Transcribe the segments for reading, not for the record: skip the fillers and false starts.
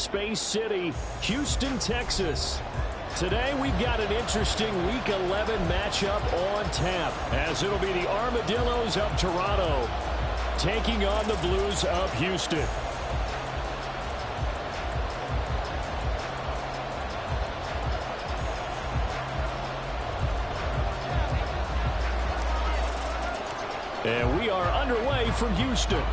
Space City, Houston, Texas. Today we've got an interesting Week 11 matchup on tap, as it'll be the Armadillos of Toronto taking on the Blues of Houston. And we are underway from Houston.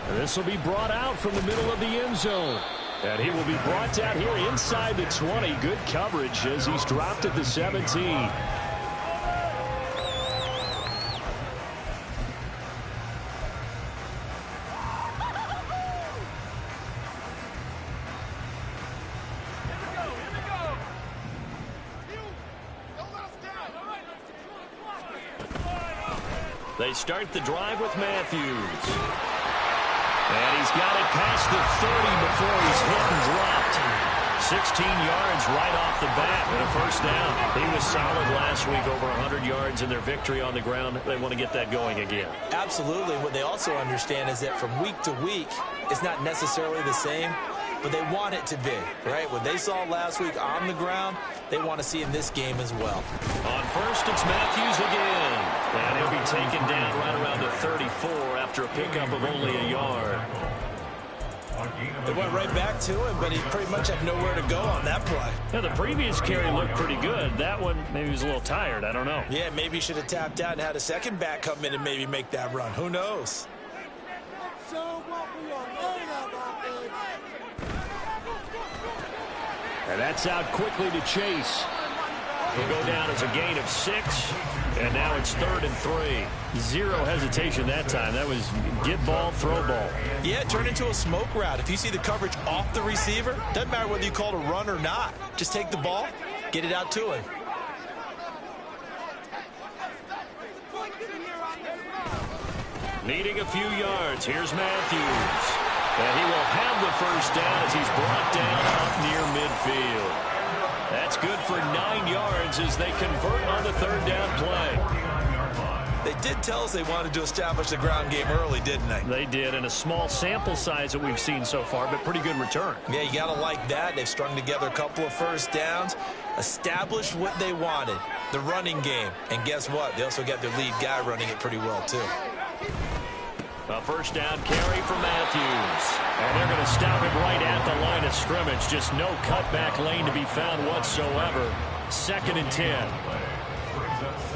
This will be brought out from the middle of the end zone. And he will be brought down here inside the 20. Good coverage as he's dropped at the 17. They start the drive with Matthews. And he's got it past the 30 before he's hit and dropped. 16 yards right off the bat and a first down. He was solid last week, over 100 yards in their victory on the ground. They want to get that going again. Absolutely. What they also understand is that from week to week, it's not necessarily the same, but they want it to be, right? What they saw last week on the ground, they want to see in this game as well. On first, it's Matthews again. And he'll be taken down right around the 34 after a pickup of only a yard. They went right back to him, but he pretty much had nowhere to go on that play. Yeah, the previous carry looked pretty good. That one, maybe he was a little tired. I don't know. Yeah, maybe he should have tapped out and had a second back come in and maybe make that run. Who knows? And that's out quickly to Chase. He'll go down as a gain of 6. And now it's 3rd and 3. Zero hesitation that time. That was get ball, throw ball. Yeah, it turned into a smoke route. If you see the coverage off the receiver, doesn't matter whether you call it a run or not. Just take the ball, get it out to him. Needing a few yards. Here's Matthews. And he will have the first down as he's brought down up near midfield. That's good for 9 yards as they convert on the 3rd down play. They did tell us they wanted to establish the ground game early, didn't they? They did, and a small sample size that we've seen so far, but pretty good return. Yeah, you got to like that. They've strung together a couple of first downs, established what they wanted, the running game. And guess what? They also got their lead guy running it pretty well, too. A first down carry for Matthews. And they're going to stop him right at the line of scrimmage. Just no cutback lane to be found whatsoever. 2nd and 10.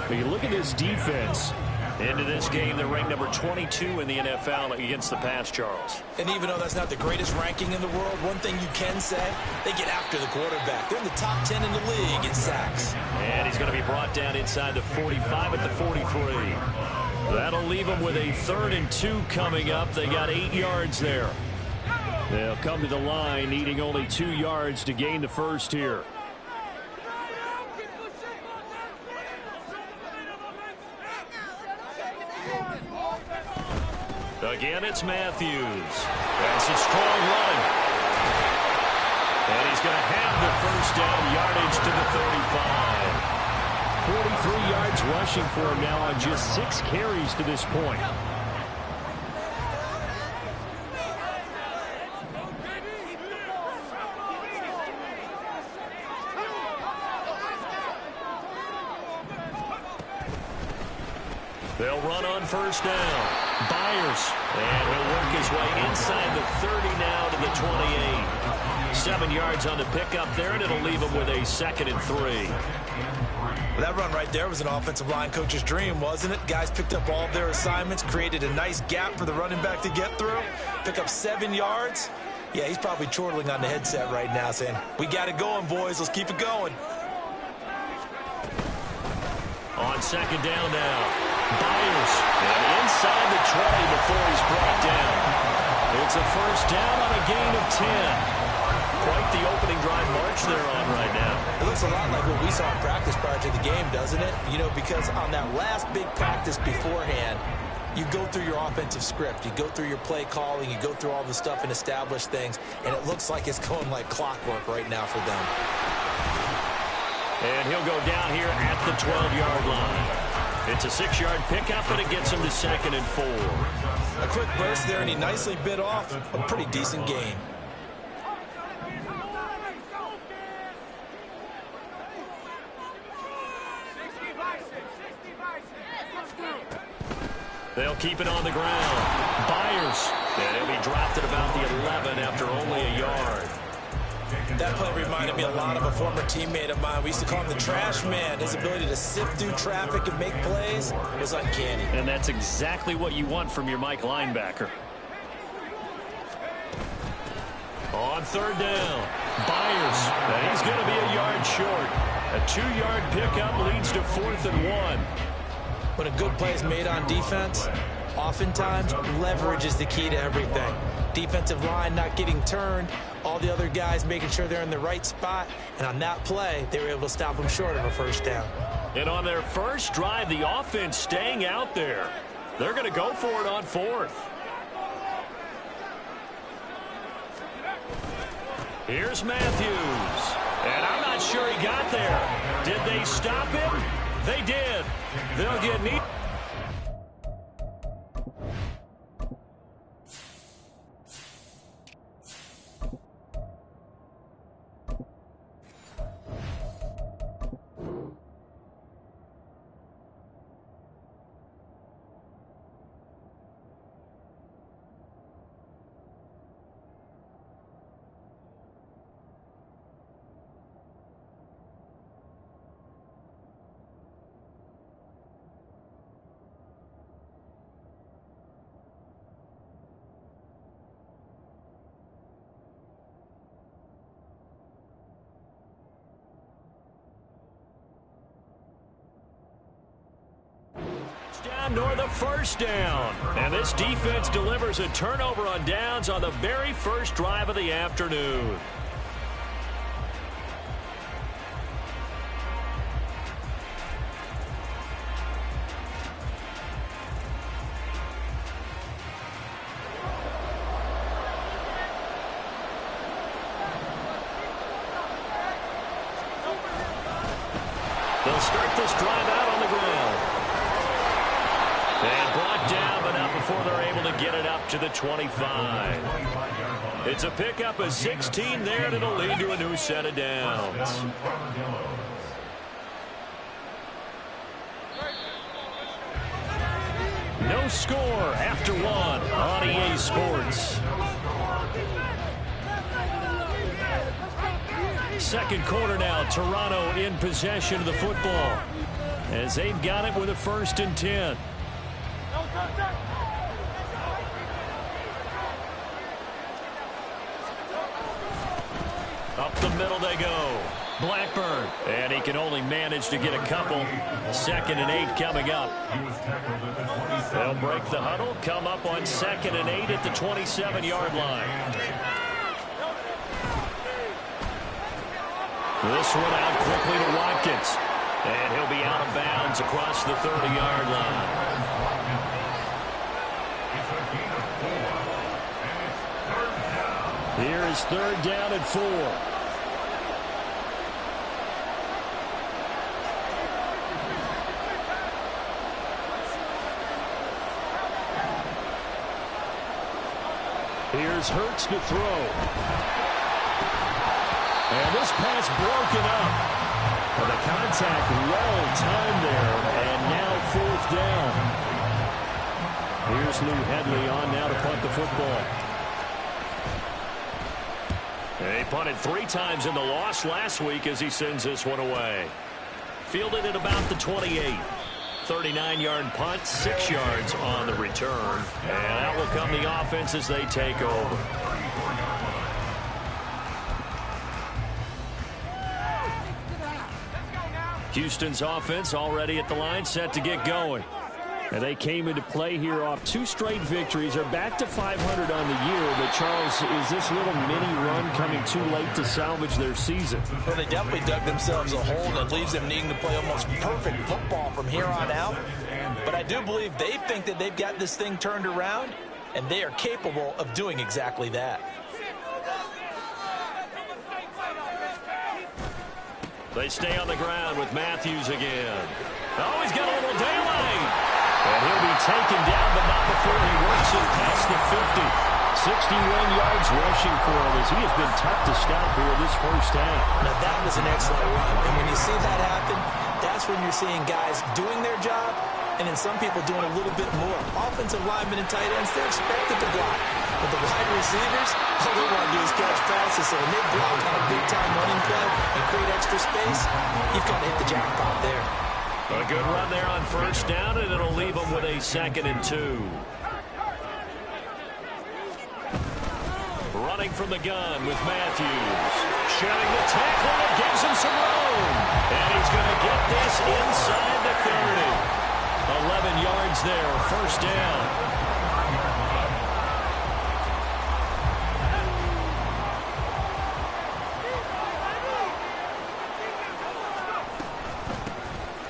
But you look at this defense. Into this game, they're ranked number 22 in the NFL against the pass, Charles. And even though that's not the greatest ranking in the world, one thing you can say, they get after the quarterback. They're in the top 10 in the league in sacks. And he's going to be brought down inside the 45 at the 43. That'll leave them with a 3rd and 2 coming up. They got 8 yards there. They'll come to the line, needing only 2 yards to gain the first here. Again, it's Matthews. That's a strong run. And he's going to have the first down, yardage to the 35. 43 yards rushing for him now on just 6 carries to this point. They'll run on first down. Byers. And he'll work his way inside the 30 now to the 28. 7 yards on the pickup there, and it'll leave him with a 2nd and 3. That run right there was an offensive line coach's dream, wasn't it? Guys picked up all of their assignments, created a nice gap for the running back to get through, pick up 7 yards. Yeah, he's probably chortling on the headset right now saying, we got it going, boys. Let's keep it going. On 2nd down now, Byers. And inside the 20 before he's brought down. It's a first down on a gain of 10. Quite the opening drive march they're on right now. It looks a lot like what we saw in practice prior to the game, doesn't it? You know, because on that last big practice beforehand, you go through your offensive script. You go through your play calling. You go through all the stuff and establish things. And it looks like it's going like clockwork right now for them. And he'll go down here at the 12-yard line. It's a 6-yard pickup, and it gets him to 2nd and 4. A quick burst there, and he nicely bit off a pretty decent gain. They'll keep it on the ground. Byers. And he'll be dropped at about the 11 after only a yard. That play reminded me a lot of a former teammate of mine. We used to call him the trash man. His ability to sift through traffic and make plays was uncanny. And that's exactly what you want from your Mike linebacker. On 3rd down, Byers. And he's going to be a yard short. A 2-yard pickup leads to 4th and 1. When a good play is made on defense, oftentimes leverage is the key to everything. Defensive line not getting turned, all the other guys making sure they're in the right spot, and on that play, they were able to stop them short of a 1st down. And on their first drive, the offense staying out there. They're going to go for it on 4th. Here's Matthews. And I'm not sure he got there. Did they stop him? They did. They'll get neat. Down nor the 1st down. And this defense delivers a turnover on downs on the very first drive of the afternoon. They'll start this drive out on the ground. And brought down, but not before they're able to get it up to the 25. It's a pickup of 16 there, and it'll lead to a new set of downs. No score after 1 on EA Sports. 2nd quarter now, Toronto in possession of the football as they've got it with a 1st and 10. Up the middle they go. Blackburn. And he can only manage to get a couple. 2nd and 8 coming up. They'll break the huddle, come up on 2nd and 8 at the 27-yard line. This one out quickly to Watkins. And he'll be out of bounds across the 30-yard line. Here is 3rd down and 4. Here's Hurts to throw. And this pass broken up. Well, the contact well timed there, and now 4th down. Here's Lou Hedley on now to punt the football. He punted 3 times in the loss last week as he sends this one away. Fielded at about the 28. 39-yard punt, 6 yards on the return. And out will come the offense as they take over. Houston's offense already at the line, set to get going. And they came into play here off 2 straight victories. They're back to 500 on the year. But, Charles, is this little mini run coming too late to salvage their season? Well, they definitely dug themselves a hole that leaves them needing to play almost perfect football from here on out. But I do believe they think that they've got this thing turned around, and they are capable of doing exactly that. They stay on the ground with Matthews again. Oh, he's got a little daylight. And he'll be taken down, but not before he works it past the 50. 61 yards rushing for him as he has been tough to stop here this first half. Now, that was an excellent run. And when you see that happen, that's when you're seeing guys doing their job and then some people doing a little bit more. Offensive linemen and tight ends, they're expected to block. But the wide receivers, all they want to do is catch passes. So when they block on a big-time running play and create extra space, you've got to hit the jackpot there. A good run there on first down, and it'll leave them with a 2nd and 2. Running from the gun with Matthews. Shedding the tackle, it gives him some room. And he's going to get this inside the 30. 11 yards there, first down.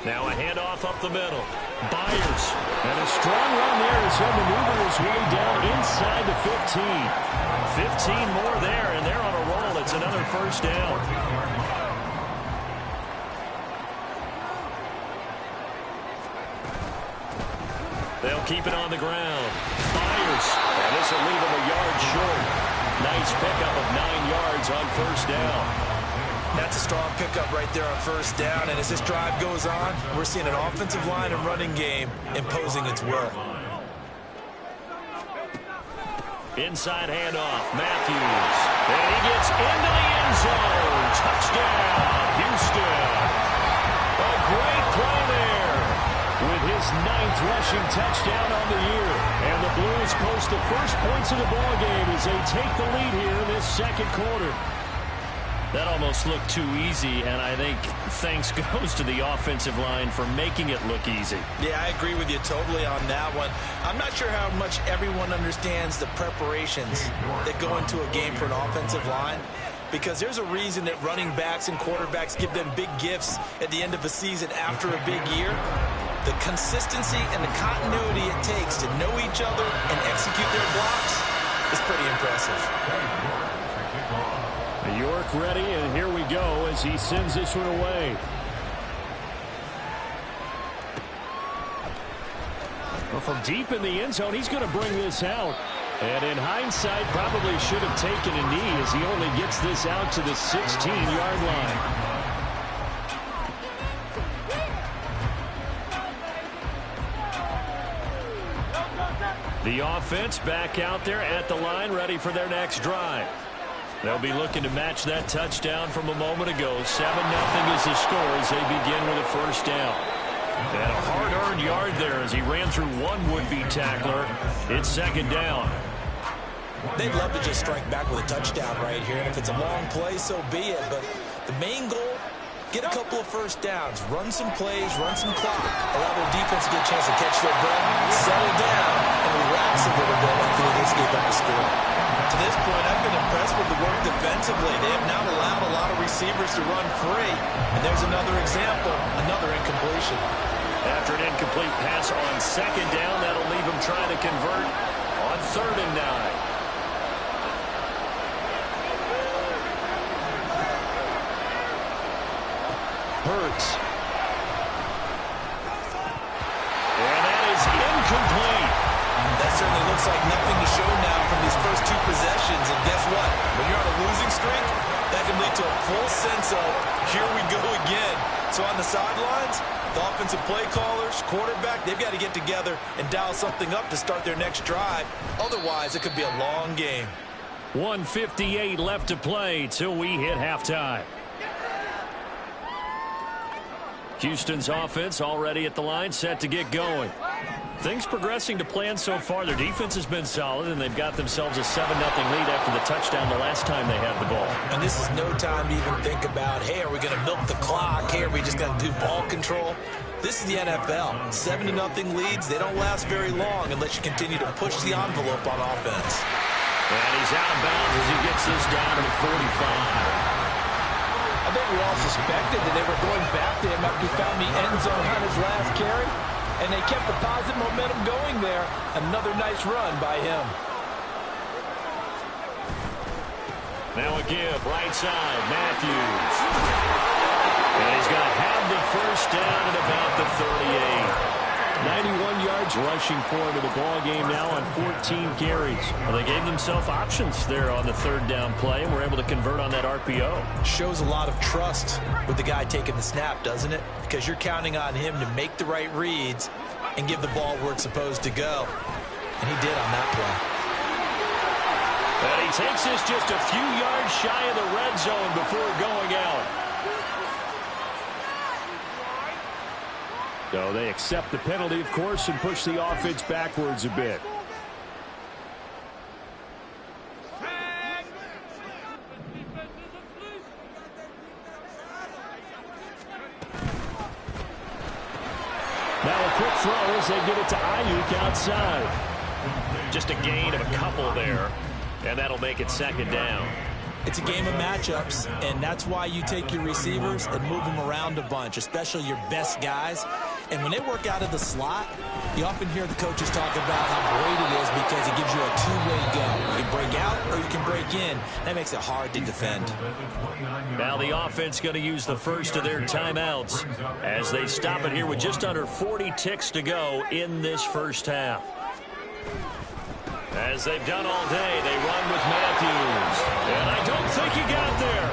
Now a handoff up the middle. Byers. And a strong run there as he'll maneuver his way down inside the 15. 15 more there, and they're on a roll. It's another first down. They'll keep it on the ground. Byers. And this will leave him a yard short. Nice pickup of 9 yards on first down. That's a strong pickup right there on first down. And as this drive goes on, we're seeing an offensive line and running game imposing its will. Inside handoff, Matthews. And he gets into the end zone. Touchdown, Houston. A great play there with his 9th rushing touchdown on the year. And the Blues post the first points of the ballgame as they take the lead here in this second quarter. That almost looked too easy, and I think thanks goes to the offensive line for making it look easy. Yeah, I agree with you totally on that one. I'm not sure how much everyone understands the preparations that go into a game for an offensive line, because there's a reason that running backs and quarterbacks give them big gifts at the end of a season after a big year. The consistency and the continuity it takes to know each other and execute their blocks is pretty impressive. York ready, and here we go as he sends this one away. Well, from deep in the end zone, he's going to bring this out. And in hindsight, probably should have taken a knee as he only gets this out to the 16-yard line. The offense back out there at the line, ready for their next drive. They'll be looking to match that touchdown from a moment ago. 7-0 is the score as they begin with a first down. And a hard-earned yard there as he ran through one would-be tackler. It's 2nd down. They'd love to just strike back with a touchdown right here. And if it's a long play, so be it. But the main goal, get a couple of first downs, run some plays, run some clock, allow their defense to get a chance to catch their breath, settle down, and relax a little bit after they escape out the score. To this point, I've been impressed with the work defensively. They have not allowed a lot of receivers to run free. And there's another example, another incompletion. After an incomplete pass on 2nd down, that'll leave him trying to convert on 3rd and 9. Hurts. And that is incomplete. That certainly looks like nothing to show now from these first 2 possessions. And guess what? When you're on a losing streak, that can lead to a full sense of, here we go again. So on the sidelines, the offensive play callers, quarterback, they've got to get together and dial something up to start their next drive. Otherwise, it could be a long game. 1:58 left to play till we hit halftime. Houston's offense already at the line, set to get going. Things progressing to plan so far. Their defense has been solid, and they've got themselves a 7-0 lead after the touchdown the last time they had the ball. And this is no time to even think about, hey, are we going to milk the clock? Hey, are we just going to do ball control? This is the NFL. 7-0 leads, they don't last very long unless you continue to push the envelope on offense. And he's out of bounds as he gets this down to the 45. I think we all suspected that they were going back to him after he found the end zone on his last carry, and they kept the positive momentum going there. Another nice run by him. Now a give, right side, Matthews. And he's going to have the first down at about the 38. 91 yards rushing for him in the ball game now on 14 carries. Well, they gave themselves options there on the third down play and were able to convert on that RPO. Shows a lot of trust with the guy taking the snap, doesn't it? Because you're counting on him to make the right reads and give the ball where it's supposed to go. And he did on that play. And he takes this just a few yards shy of the red zone before going out. So they accept the penalty, of course, and push the offense backwards a bit. Now a quick throw as they get it to Ayuk outside. Just a gain of a couple there, and that'll make it second down. It's a game of matchups, and that's why you take your receivers and move them around a bunch, especially your best guys. And when they work out of the slot, you often hear the coaches talk about how great it is because it gives you a two-way go. You can break out or you can break in. That makes it hard to defend. Now the offense going to use the first of their timeouts as they stop it here with just under 40 ticks to go in this first half. As they've done all day, they run with Matthews. And I don't think he got there.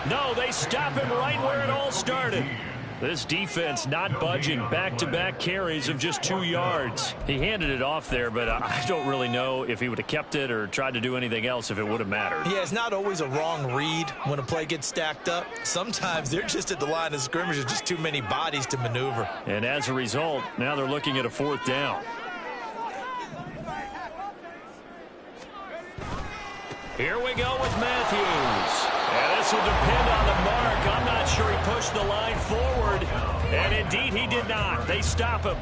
No, they stop him right where it all started. This defense not budging. Back-to-back carries of just 2 yards. He handed it off there, but I don't really know if he would have kept it or tried to do anything else if it would have mattered. Yeah, it's not always a wrong read when a play gets stacked up. Sometimes they're just at the line of scrimmage. There's just too many bodies to maneuver. And as a result, now they're looking at a fourth down. Here we go with Matthews. And this will depend on the mark. I'm not sure he pushed the line forward. And indeed, he did not. They stop him.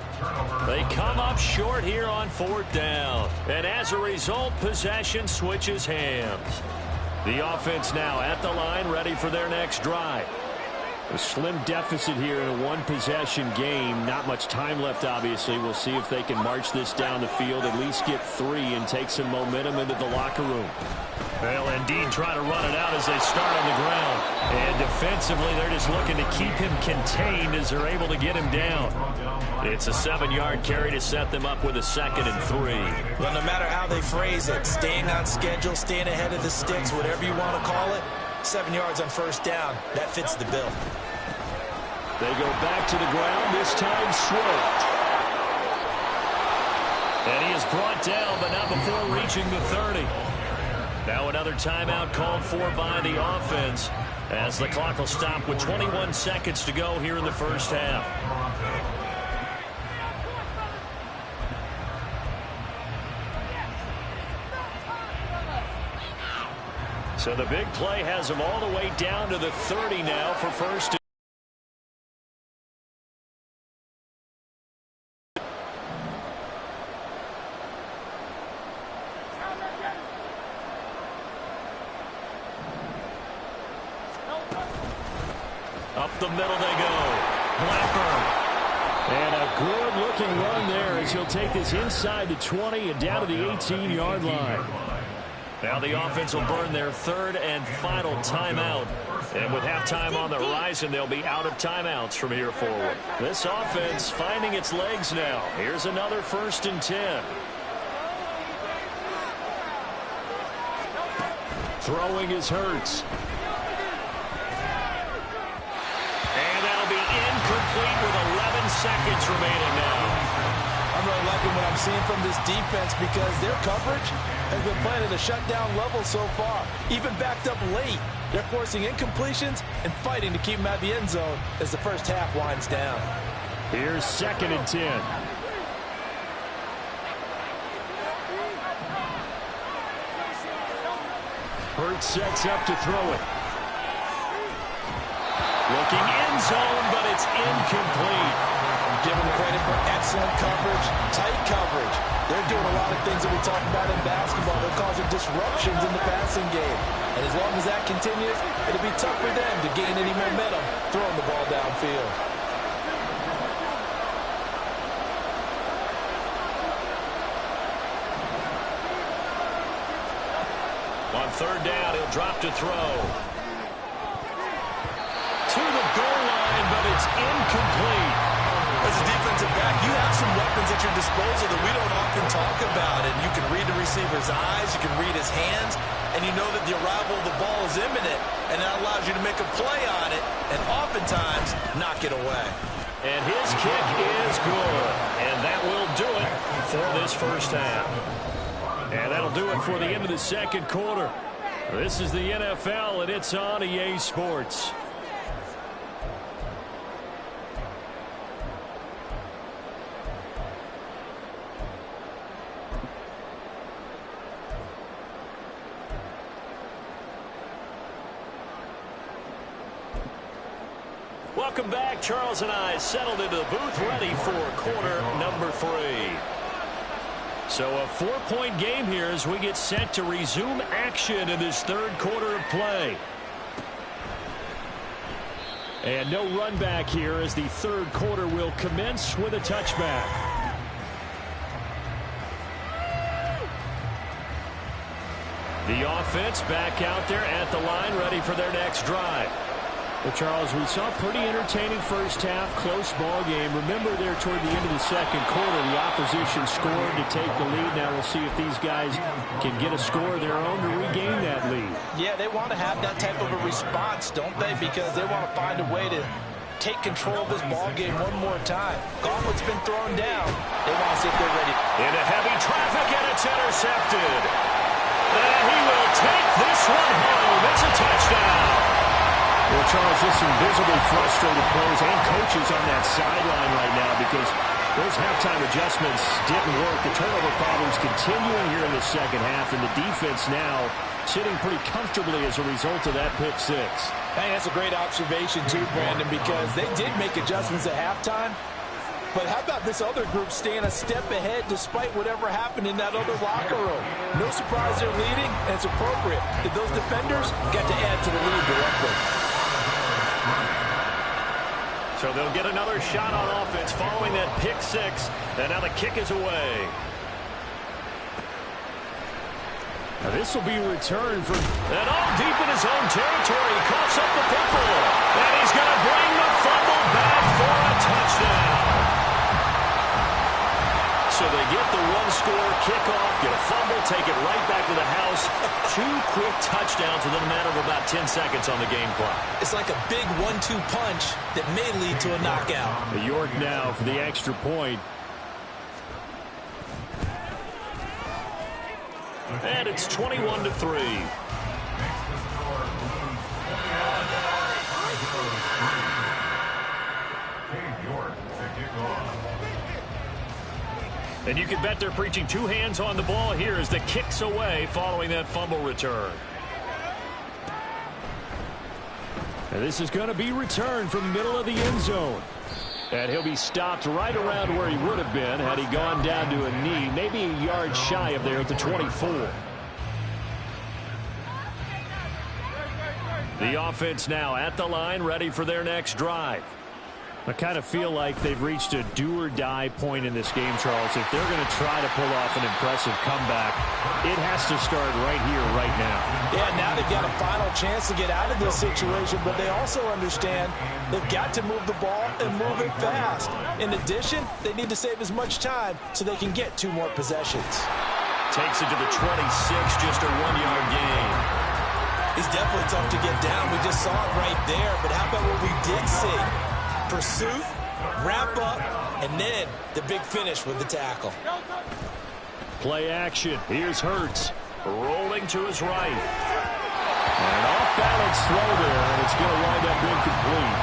They come up short here on fourth down. And as a result, possession switches hands. The offense now at the line, ready for their next drive. A slim deficit here in a one-possession game. Not much time left, obviously. We'll see if they can march this down the field, at least get 3 and take some momentum into the locker room. They'll indeed try to run it out as they start on the ground. And defensively, they're just looking to keep him contained as they're able to get him down. It's a 7-yard carry to set them up with a 2nd and 3. Well, no matter how they phrase it, staying on schedule, staying ahead of the sticks, whatever you want to call it, 7 yards on first down, that fits the bill. They go back to the ground, this time Swift. And he is brought down, but not before reaching the 30. Now another timeout called for by the offense as the clock will stop with 21 seconds to go here in the first half. So the big play has them all the way down to the 30 now for first. Up the middle they go. Blackburn. And a good-looking run there as he'll take this inside the 20 and down to the 18-yard line. Now the offense will burn their 3rd and final timeout. And with halftime on the horizon, they'll be out of timeouts from here forward. This offense finding its legs now. Here's another 1st and 10. Throwing is Hurts. And that'll be incomplete with 11 seconds remaining now. I'm really liking what I'm seeing from this defense because their coverage has been playing at a shutdown level so far. Even backed up late, they're forcing incompletions and fighting to keep them at the end zone as the first half winds down. Here's 2nd and 10. Hurts sets up to throw it. Looking end zone, but it's incomplete. Give them credit for excellent coverage, tight coverage. They're doing a lot of things that we talk about in basketball. They're causing disruptions in the passing game. And as long as that continues, it'll be tough for them to gain any momentum throwing the ball downfield. On 3rd down, he'll drop to throw. To the goal line. It's incomplete. As a defensive back, you have some weapons at your disposal that we don't often talk about. And you can read the receiver's eyes, you can read his hands, and you know that the arrival of the ball is imminent, and that allows you to make a play on it and oftentimes knock it away. And his kick is good. And that will do it for this first half. And that'll do it for the end of the second quarter. This is the NFL, and it's on EA Sports. Welcome back. Charles and I settled into the booth, ready for quarter number 3. So a 4-point game here as we get set to resume action in this third quarter of play. And no run back here as the third quarter will commence with a touchback. The offense back out there at the line, ready for their next drive. Well, Charles, we saw a pretty entertaining first half, close ball game. Remember there toward the end of the second quarter, the opposition scored to take the lead. Now we'll see if these guys can get a score of their own to regain that lead. Yeah, they want to have that type of a response, don't they? Because they want to find a way to take control of this ball game one more time. Gauntlet's been thrown down. They want to see if they're ready. Into heavy traffic, and it's intercepted. And he will take this one home. It's a touchdown. Well, Charles, there's some visibly frustrated players and coaches on that sideline right now because those halftime adjustments didn't work. The turnover problems continuing here in the second half, and the defense now sitting pretty comfortably as a result of that pick 6. Hey, that's a great observation too, Brandon, because they did make adjustments at halftime. But how about this other group staying a step ahead despite whatever happened in that other locker room? No surprise they're leading, and it's appropriate that those defenders got to add to the lead directly. So they'll get another shot on offense following that pick 6. And now the kick is away. Now this will be returned from... And all deep in his own territory. He coughs up the fumble. And he's going to bring the fumble back for a touchdown. So they get the one-score kickoff, get a fumble, take it right back to the house. 2 quick touchdowns within a matter of about 10 seconds on the game clock. It's like a big 1-2 punch that may lead to a knockout. New York now for the extra point. And it's 21-3. And you can bet they're preaching 2 hands on the ball here as the kick's away following that fumble return. And this is going to be returned from the middle of the end zone. And he'll be stopped right around where he would have been had he gone down to a knee, maybe a yard shy of there at the 24. The offense now at the line, ready for their next drive. I kind of feel like they've reached a do-or-die point in this game, Charles. If they're going to try to pull off an impressive comeback, it has to start right here, right now. Yeah, now they've got a final chance to get out of this situation, but they also understand they've got to move the ball and move it fast. In addition, they need to save as much time so they can get 2 more possessions. Takes it to the 26, just a 1-yard gain. He's definitely tough to get down. We just saw it right there, but how about what we did see? Pursuit, wrap up, and then the big finish with the tackle. Play action. Here's Hurts rolling to his right. An off-balance throw there, and it's going to wind up incomplete.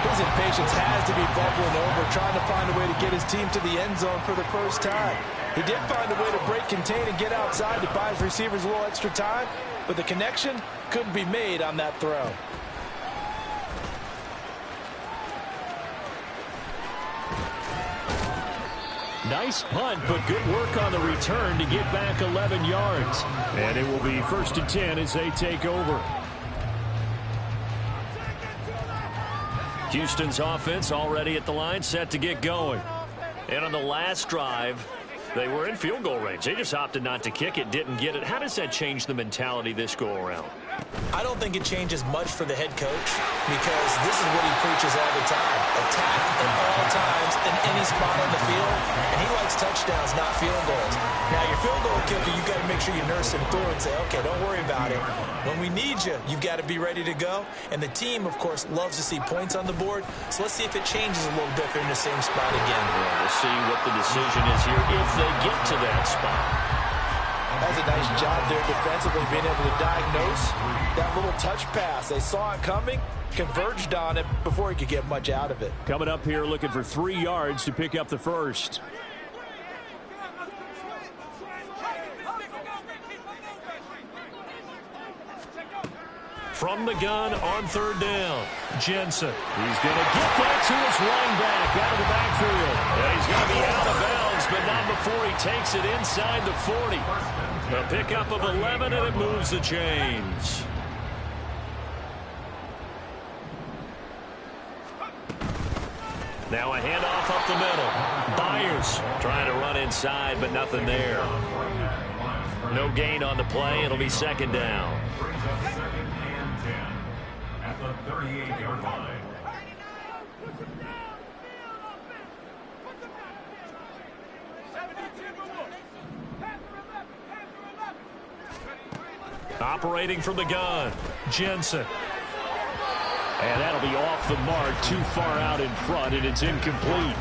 His impatience has to be bubbling over, trying to find a way to get his team to the end zone for the first time. He did find a way to break, contain, and get outside to buy his receivers a little extra time, but the connection couldn't be made on that throw. Nice punt, but good work on the return to get back 11 yards. And it will be 1st and 10 as they take over. Houston's offense already at the line, set to get going. And on the last drive, they were in field goal range. They just opted not to kick it, didn't get it. How does that change the mentality this go-around? I don't think it changes much for the head coach because this is what he preaches all the time. Attack at all times in any spot on the field, and he likes touchdowns, not field goals. Now, your field goal kicker, you've got to make sure you nurse him through and say, okay, don't worry about it. When we need you, you've got to be ready to go. And the team, of course, loves to see points on the board, so let's see if it changes a little bit if they're in the same spot again. Yeah, we'll see what the decision is here if they get to that spot. That's a nice job there defensively, being able to diagnose that little touch pass. They saw it coming, converged on it before he could get much out of it. Coming up here looking for 3 yards to pick up the first. From the gun on 3rd down, Jensen. He's going to get that to his running back out of the backfield. And he's going to be out of bounds, but not before he takes it inside the 40. A pickup of 11, and it moves the chains. Now a handoff up the middle. Byers trying to run inside, but nothing there. No gain on the play. It'll be 2nd down. At the 38-yard line. Operating from the gun, Jensen. And that'll be off the mark, too far out in front, and it's incomplete.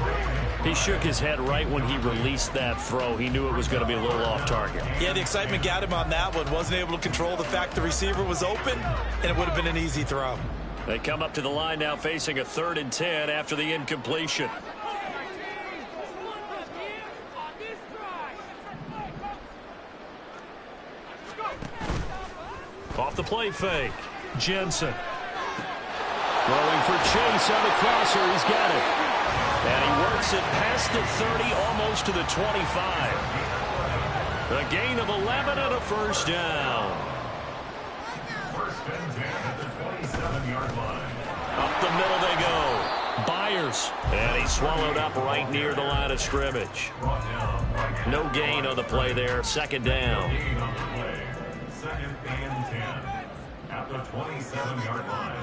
He shook his head right when he released that throw. He knew it was going to be a little off target. Yeah, the excitement got him on that one. Wasn't able to control the fact the receiver was open, and it would have been an easy throw. They come up to the line now facing a 3rd and 10 after the incompletion. Off the play fake, Jensen. Throwing for Chase on the crosser. He's got it. And he works it past the 30, almost to the 25. A gain of 11 and a 1st down. 1st and 10 at the 27-yard line. Up the middle they go. Byers. And he's swallowed up right near the line of scrimmage. No gain on the play there. 2nd down. 2nd and 10 at the 27-yard line.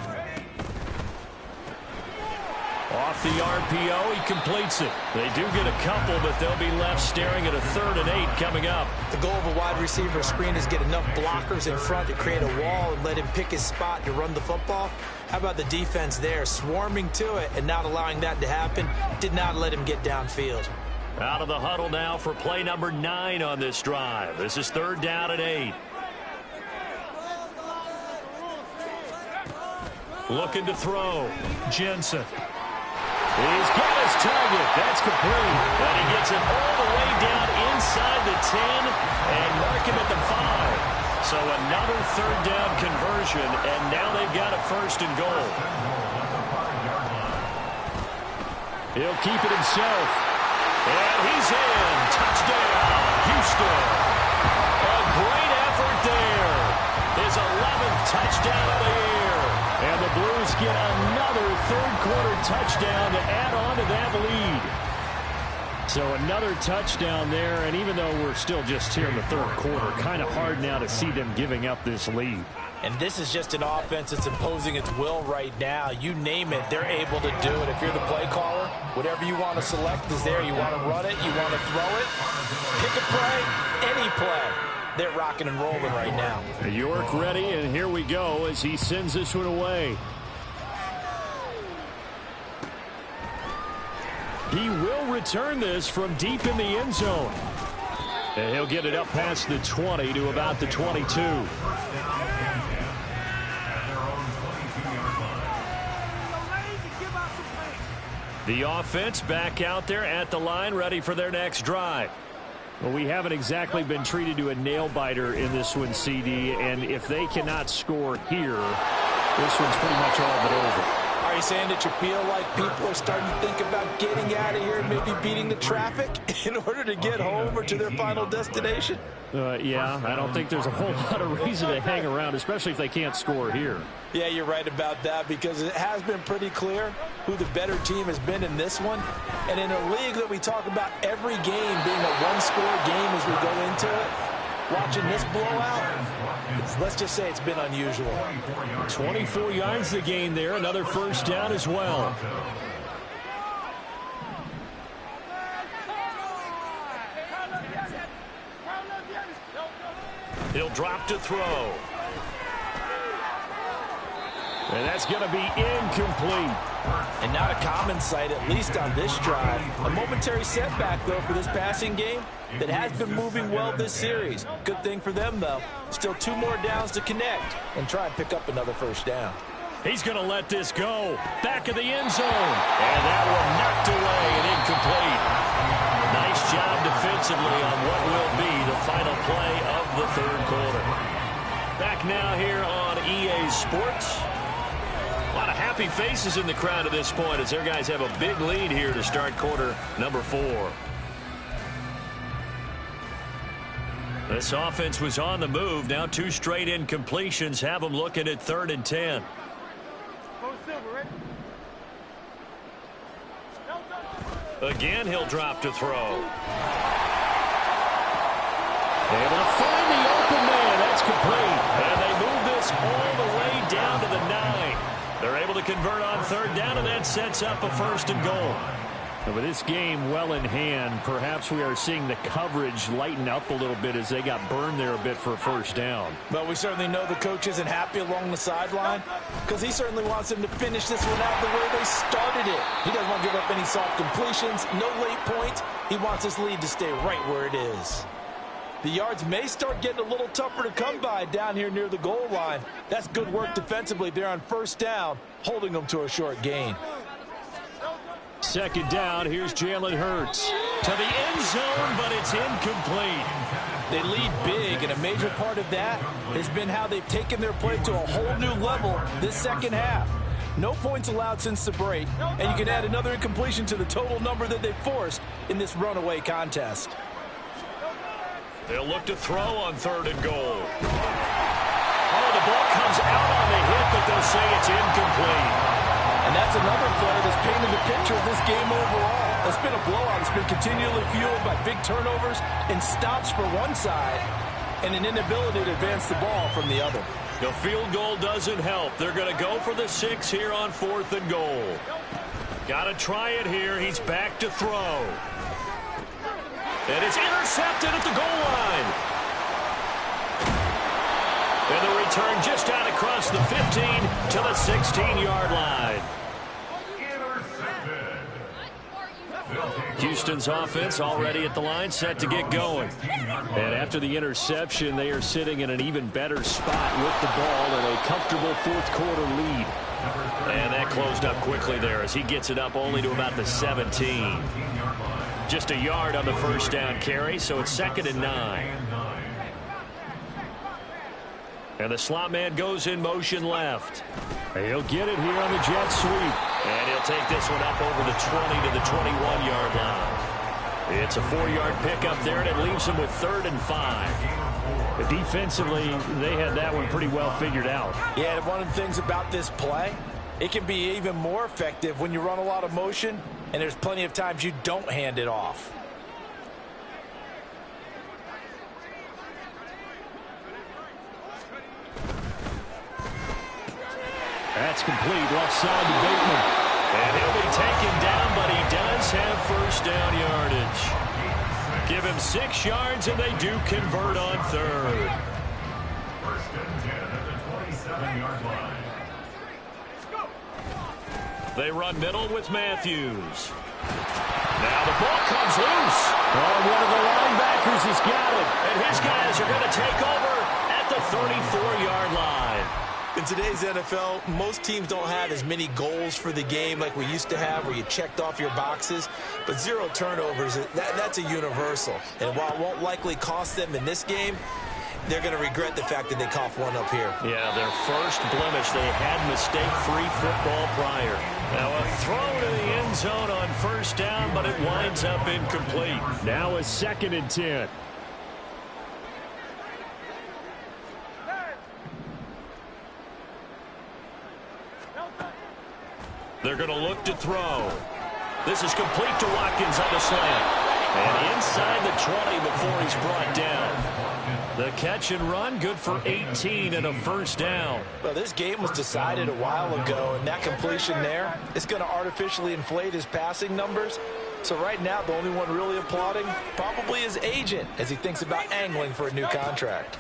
Off the RPO, he completes it. They do get a couple, but they'll be left staring at a 3rd and 8 coming up. The goal of a wide receiver screen is get enough blockers in front to create a wall and let him pick his spot to run the football. How about the defense there, swarming to it and not allowing that to happen? Did not let him get downfield. Out of the huddle now for play number 9 on this drive. This is 3rd down and 8. Looking to throw, Jensen. He's got his target. That's complete. And he gets it all the way down inside the 10 and mark him at the 5. So another 3rd down conversion, and now they've got a 1st and goal. He'll keep it himself. And he's in. Touchdown, Houston. A great effort there. His 11th touchdown of the year. And the Blues get another 3rd-quarter touchdown to add on to that lead. So another touchdown there, and even though we're still just here in the 3rd quarter, kind of hard now to see them giving up this lead. And this is just an offense that's imposing its will right now. You name it, they're able to do it. If you're the play caller, whatever you want to select is there. You want to run it, you want to throw it, pick a play, any play. They're rocking and rolling right now. York ready, and here we go as he sends this one away. He will return this from deep in the end zone. And he'll get it up past the 20 to about the 22. The offense back out there at the line, ready for their next drive. Well, we haven't exactly been treated to a nail-biter in this one, CD, and if they cannot score here, this one's pretty much all but over. Are you saying that you feel like people are starting to think about getting out of here and maybe beating the traffic in order to get home or to their final destination? Yeah, I don't think there's a whole lot of reason to hang around, especially if they can't score here. Yeah, you're right about that because it has been pretty clear who the better team has been in this one. And in a league that we talk about every game being a one-score game as we go into it, watching this blowout, let's just say it's been unusual. 24 yards to gain there. Another first down as well. He'll drop to throw. And that's going to be incomplete. And not a common sight, at least on this drive. A momentary setback, though, for this passing game that has been moving well this series. Good thing for them, though. Still 2 more downs to connect and try and pick up another first down. He's going to let this go. Back of the end zone. And that one knocked away and incomplete. Nice job defensively on what will be the final play of the third quarter. Back now here on EA Sports. A lot of happy faces in the crowd at this point as their guys have a big lead here to start quarter number 4. This offense was on the move. Now 2 straight incompletions have them looking at 3rd and 10. Again, he'll drop to throw. Able to find the open man. That's complete. And they move this all the way down to the 9. They're able to convert on 3rd down, and that sets up a 1st and goal. And with this game well in hand, perhaps we are seeing the coverage lighten up a little bit as they got burned there a bit for a 1st down. But we certainly know the coach isn't happy along the sideline because he certainly wants them to finish this one out the way they started it. He doesn't want to give up any soft completions, no late points. He wants his lead to stay right where it is. The yards may start getting a little tougher to come by down here near the goal line. That's good work defensively there on 1st down, holding them to a short gain. 2nd down, here's Jalen Hurts. To the end zone, but it's incomplete. They lead big, and a major part of that has been how they've taken their play to a whole new level this second half. No points allowed since the break, and you can add another incompletion to the total number that they've forced in this runaway contest. They'll look to throw on 3rd and goal. Oh, the ball comes out on the hit, but they'll say it's incomplete. And that's another play that's painted the picture of this game overall. It's been a blowout. It's been continually fueled by big turnovers and stops for one side and an inability to advance the ball from the other. The field goal doesn't help. They're going to go for the 6 here on 4th and goal. Got to try it here. He's back to throw. And it's intercepted at the goal line. And the return just out across the 15 to the 16-yard line. Houston's offense already at the line, set to get going. And after the interception, they are sitting in an even better spot with the ball and a comfortable 4th quarter lead. And that closed up quickly there as he gets it up only to about the 17. Just a yard on the 1st down carry, so it's 2nd and 9. And the slot man goes in motion left. He'll get it here on the jet sweep. And he'll take this one up over the 20 to the 21-yard line. It's a 4-yard pickup there, and it leaves him with 3rd and 5. But defensively, they had that one pretty well figured out. Yeah, and one of the things about this play, it can be even more effective when you run a lot of motion, and there's plenty of times you don't hand it off. That's complete, left side to Bateman. And he'll be taken down, but he does have 1st down yardage. Give him 6 yards, and they do convert on 3rd. 1st and 10 at the 27-yard line. They run middle with Matthews. Now the ball comes loose. Oh, one of the linebackers has got it. And his guys are going to take over at the 34-yard line. In today's NFL, most teams don't have as many goals for the game like we used to have where you checked off your boxes. But 0 turnovers, that's a universal. And while it won't likely cost them in this game, they're going to regret the fact that they coughed one up here. Yeah, their first blemish. They had mistake-free football prior. Now a throw to the end zone on 1st down, but it winds up incomplete. Now a 2nd and 10. They're going to look to throw. This is complete to Watkins on the slant. And inside the 20 before he's brought down. The catch and run, good for 18 and a first down. Well, this game was decided a while ago, and that completion there is going to artificially inflate his passing numbers. So right now, the only one really applauding probably his agent as he thinks about angling for a new contract.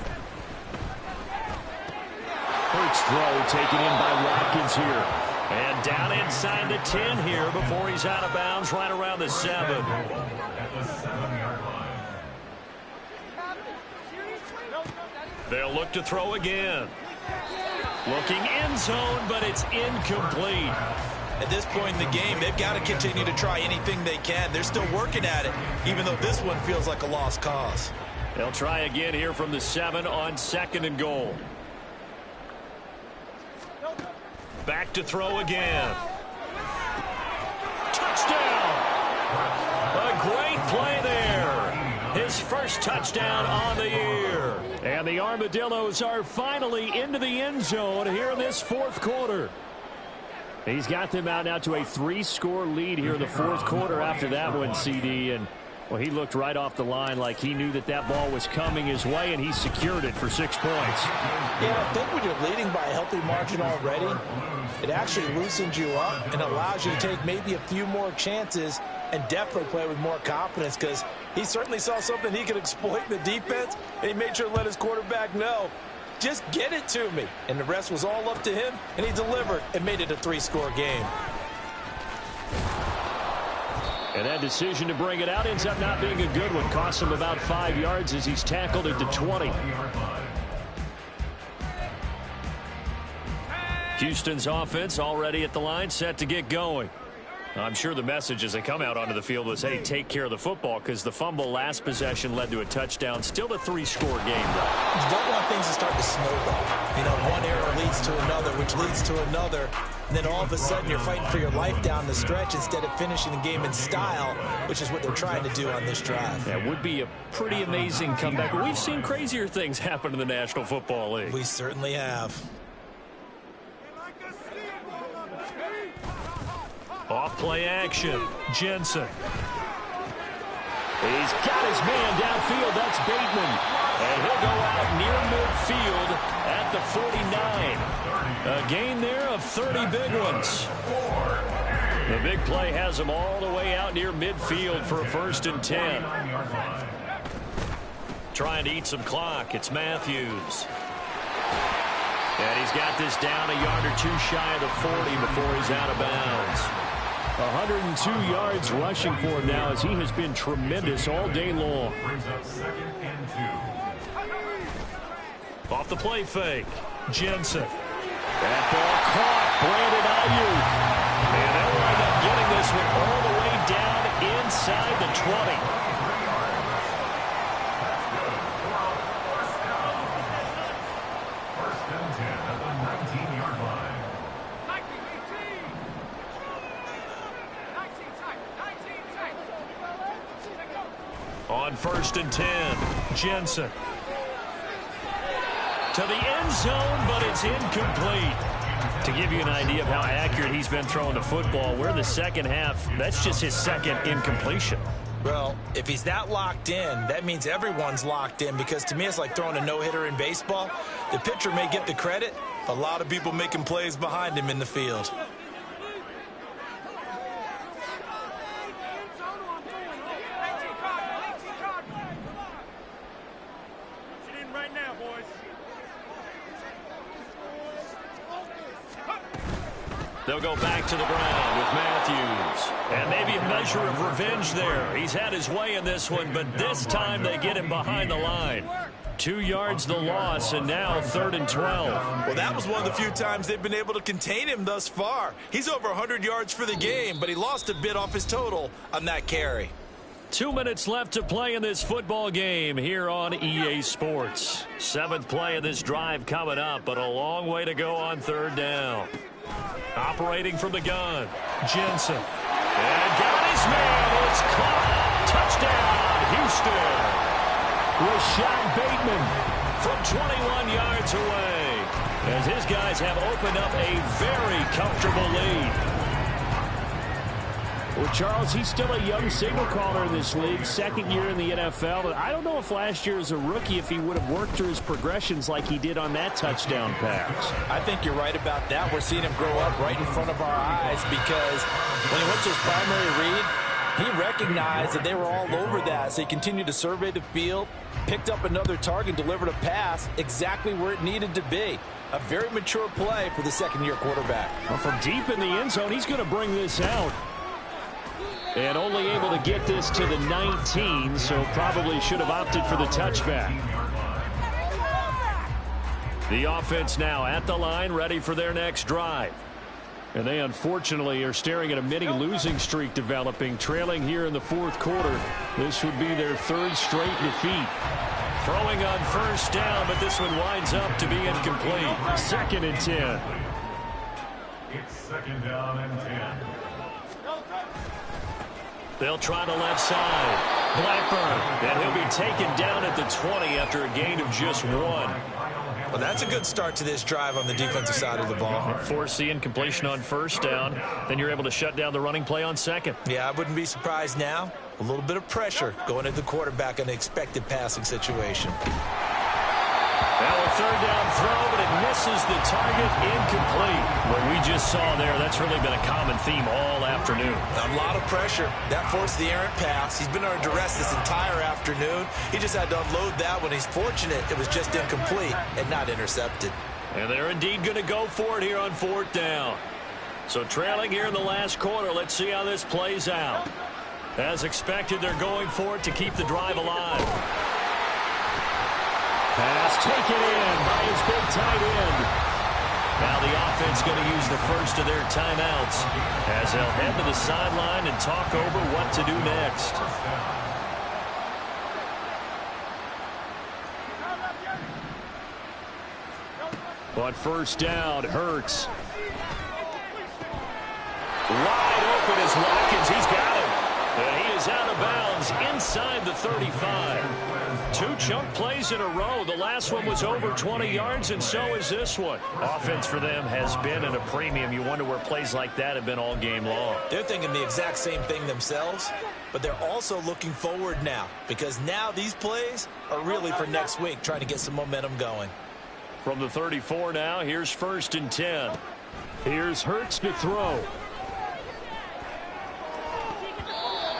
Hurts throw taken in by Watkins here. And down inside the 10 here before he's out of bounds right around the 7. At the 7-yard line. They'll look to throw again. Looking end zone, but it's incomplete. At this point in the game, they've got to continue to try anything they can. They're still working at it, even though this one feels like a lost cause. They'll try again here from the 7 on 2nd and goal. Back to throw again. Touchdown! A great play there. His first touchdown on the year. And the Armadillos are finally into the end zone here in this 4th quarter. He's got them out now to a 3-score lead here in the 4th quarter after that one, CD. And, well, he looked right off the line like he knew that that ball was coming his way, and he secured it for 6 points. Yeah, I think when you're leading by a healthy margin already, it actually loosens you up and allows you to take maybe a few more chances and definitely play with more confidence, because he certainly saw something he could exploit in the defense, and he made sure to let his quarterback know, just get it to me. And the rest was all up to him, and he delivered and made it a 3-score game. And that decision to bring it out ends up not being a good one. Costs him about 5 yards as he's tackled at the 20. Houston's offense already at the line, set to get going. I'm sure the message as they come out onto the field was, hey, take care of the football, because the fumble last possession led to a touchdown. Still a 3-score game, though. You don't want things to start to snowball. You know, one error leads to another, which leads to another. And then all of a sudden you're fighting for your life down the stretch instead of finishing the game in style, which is what they're trying to do on this drive. That would be a pretty amazing comeback. But we've seen crazier things happen in the National Football League. We certainly have. Off play action. Jensen. He's got his man downfield. That's Bateman. And he'll go out near midfield at the 49. A gain there of 30 big ones. The big play has him all the way out near midfield for a 1st and 10. Trying to eat some clock. It's Matthews. And he's got this down a yard or 2 shy of the 40 before he's out of bounds. 102 yards rushing for him now as he has been tremendous all day long. Brings up 2nd and 2. Off the play fake. Jensen. That ball caught. Brandon Ayuk. And they'll wind up getting this one all the way down inside the 20. First and 10 at the 19-yard line. On 1st and 10, Jensen. To the end zone, but it's incomplete. To give you an idea of how accurate he's been throwing the football, we're in the second half. That's just his 2nd incompletion. Well, if he's that locked in, that means everyone's locked in, because to me it's like throwing a no-hitter in baseball. The pitcher may get the credit, a lot of people making plays behind him in the field. They'll go back to the ground with Matthews. And maybe a measure of revenge there. He's had his way in this one, but this time they get him behind the line. 2 yards the loss, and now 3rd and 12. Well, that was one of the few times they've been able to contain him thus far. He's over 100 yards for the game, but he lost a bit off his total on that carry. 2 minutes left to play in this football game here on EA Sports. 7th play of this drive coming up, but a long way to go on 3rd down. Operating from the gun, Jensen. And got his man. It's caught. Touchdown, Houston. Rashad Bateman from 21 yards away, as his guys have opened up a very comfortable lead. Well, Charles, he's still a young signal caller in this league, second year in the NFL. But I don't know if last year as a rookie, if he would have worked through his progressions like he did on that touchdown pass. I think you're right about that. We're seeing him grow up right in front of our eyes because when he went to his primary read, he recognized that they were all over that. So he continued to survey the field, picked up another target, delivered a pass exactly where it needed to be. A very mature play for the second-year quarterback. Well, from deep in the end zone, he's going to bring this out. And only able to get this to the 19, so probably should have opted for the touchback. The offense now at the line, ready for their next drive. And they unfortunately are staring at a mini losing streak developing, trailing here in the fourth quarter. This would be their third straight defeat. Throwing on first down, but this one winds up to be incomplete. 2nd and 10. It's 2nd down and 10. They'll try the left side. Blackburn, and he'll be taken down at the 20 after a gain of just 1. Well, that's a good start to this drive on the defensive side of the ball. Force the incompletion on first down. Then you're able to shut down the running play on second. Yeah, I wouldn't be surprised now. A little bit of pressure going into the quarterback in an expected passing situation. Now a third down throw, but it misses the target, incomplete. What we just saw there, that's really been a common theme all afternoon. A lot of pressure. That forced the errant pass. He's been under duress this entire afternoon. He just had to unload that when he's fortunate it was just incomplete and not intercepted. And they're indeed going to go for it here on 4th down. So trailing here in the last quarter, let's see how this plays out. As expected, they're going for it to keep the drive alive. Pass taken in by his big tight end. Now the offense going to use the first of their timeouts as they'll head to the sideline and talk over what to do next. On first down, Hurts. Wide open is Watkins. He's got him. And he is out of bounds inside the 35. 2 chunk plays in a row. The last one was over 20 yards, and so is this one. Offense for them has been at a premium. You wonder where plays like that have been all game long. They're thinking the exact same thing themselves, but they're also looking forward now because now these plays are really for next week, trying to get some momentum going. From the 34 now, here's 1st and 10. Here's Hurts to throw.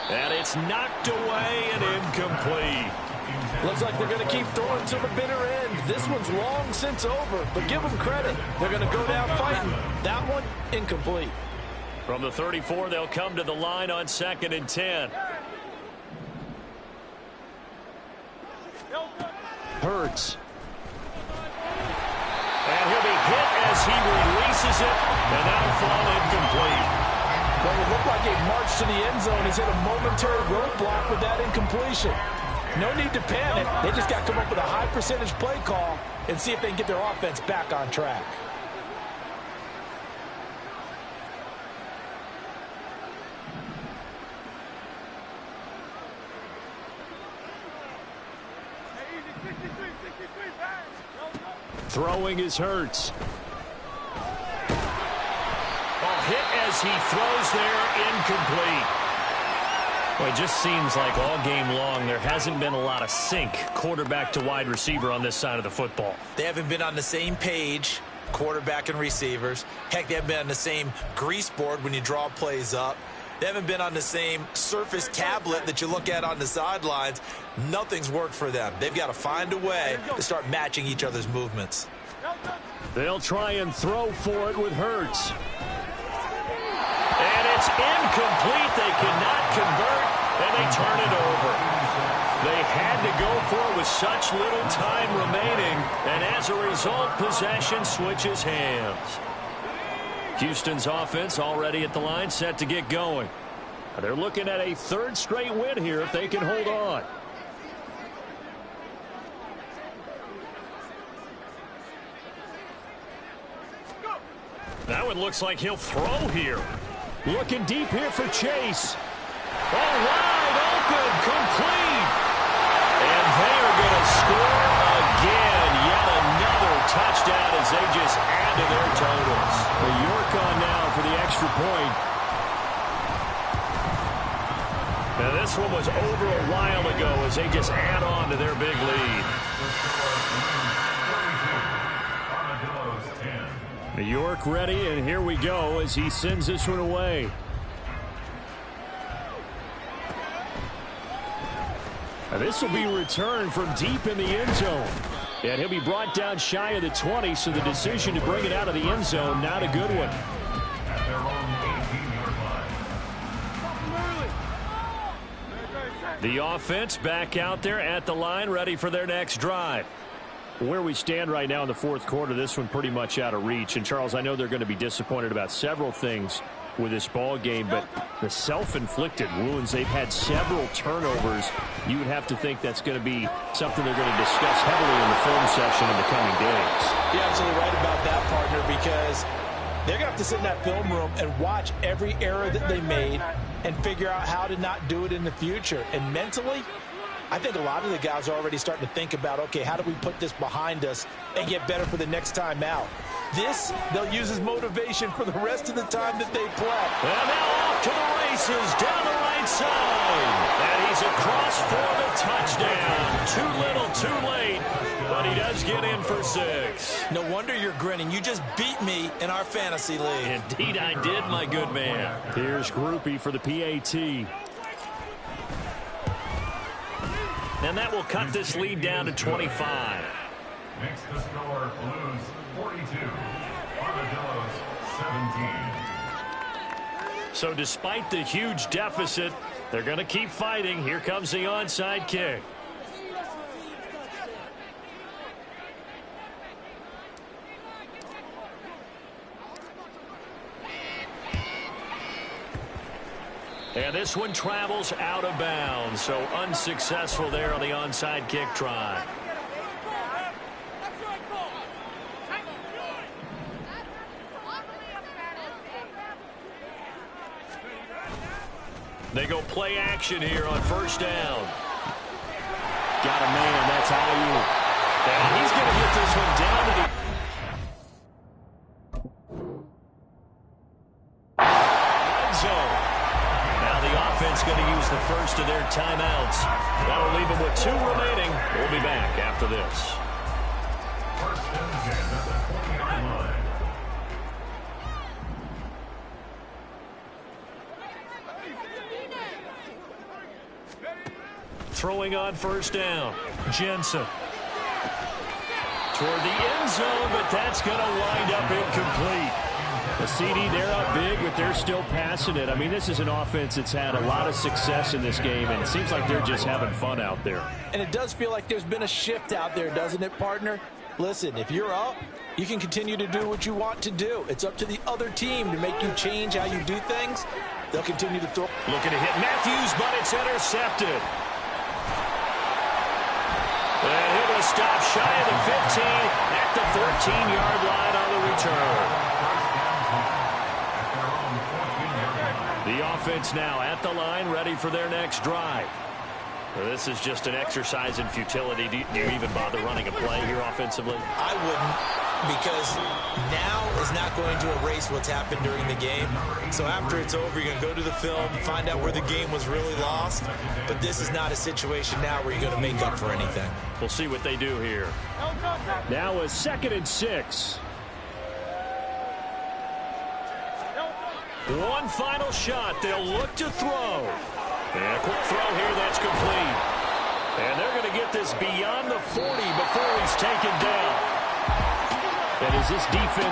And it's knocked away and incomplete. Looks like they're going to keep throwing to the bitter end. This one's long since over, but give them credit. They're going to go down fighting. That one, incomplete. From the 34, they'll come to the line on 2nd and 10. Hurts. And he'll be hit as he releases it, and that'll fall incomplete. Well, it looked like a march to the end zone has hit a momentary roadblock with that incompletion. No need to panic. They just got to come up with a high percentage play call and see if they can get their offense back on track. Throwing is Hurts. Hit as he throws there, incomplete. Well, it just seems like all game long there hasn't been a lot of sync quarterback to wide receiver on this side of the football. They haven't been on the same page, quarterback and receivers. Heck, they haven't been on the same grease board when you draw plays up. They haven't been on the same surface tablet that you look at on the sidelines. Nothing's worked for them. They've got to find a way to start matching each other's movements. They'll try and throw for it with Hurts. And it's incomplete. They cannot convert, and they turn it over. They had to go for it with such little time remaining, and as a result, possession switches hands. Houston's offense already at the line, set to get going. They're looking at a 3rd straight win here if they can hold on. That one looks like he'll throw here. Looking deep here for Chase. All wide open, complete. And they are going to score again. Yet another touchdown as they just add to their totals. The York on now for the extra point. this one was over a while ago as they just add on to their big lead. New York ready, and here we go as he sends this one away. Now this will be returned from deep in the end zone. And he'll be brought down shy of the 20, so the decision to bring it out of the end zone, not a good one. The offense back out there at the line, ready for their next drive. Where we stand right now in the fourth quarter, this one pretty much out of reach. And, Charles, I know they're going to be disappointed about several things with this ball game, but the self-inflicted wounds, they've had several turnovers. You would have to think that's going to be something they're going to discuss heavily in the film session in the coming days. You're absolutely right about that, partner, because they're going to have to sit in that film room and watch every error that they made and figure out how to not do it in the future. And mentally, I think a lot of the guys are already starting to think about, okay, how do we put this behind us and get better for the next time out? This, they'll use as motivation for the rest of the time that they play. And now off to the races down the right side. And he's across for the touchdown. Too little, too late. But he does get in for 6. No wonder you're grinning. You just beat me in our fantasy league. Indeed I did, my good man. Here's Groupie for the PAT. And that will cut this lead down to 25. Makes the score Blues 42, Armadillos 17. So despite the huge deficit, they're going to keep fighting. Here comes the onside kick. And this one travels out of bounds, so unsuccessful there on the onside kick try. They go play action here on first down. Got a man, that's Ayuk. And he's going to get this one down to the end zone. Now the offense going to use the first of their timeouts. That'll leave them with 2 remaining. We'll be back after this. First and 10 at the 20-yard line. Throwing on first down. Jensen. Toward the end zone, but that's going to wind up incomplete. The CD, they're up big, but they're still passing it. I mean, this is an offense that's had a lot of success in this game, and it seems like they're just having fun out there. And it does feel like there's been a shift out there, doesn't it, partner? Listen, if you're up, you can continue to do what you want to do. It's up to the other team to make you change how you do things. They'll continue to throw. Looking to hit Matthews, but it's intercepted. And he'll be stopped shy of the 15 at the 14-yard line on the return. The offense now at the line, ready for their next drive. Well, this is just an exercise in futility. Do you even bother running a play here offensively? I wouldn't, because now is not going to erase what's happened during the game. So after it's over, you're going to go to the film, find out where the game was really lost. But this is not a situation now where you're going to make up for anything. We'll see what they do here. Now a 2nd and 6. One final shot. They'll look to throw. And a quick throw here, that's complete. And they're going to get this beyond the 40 before he's taken down. And as this defense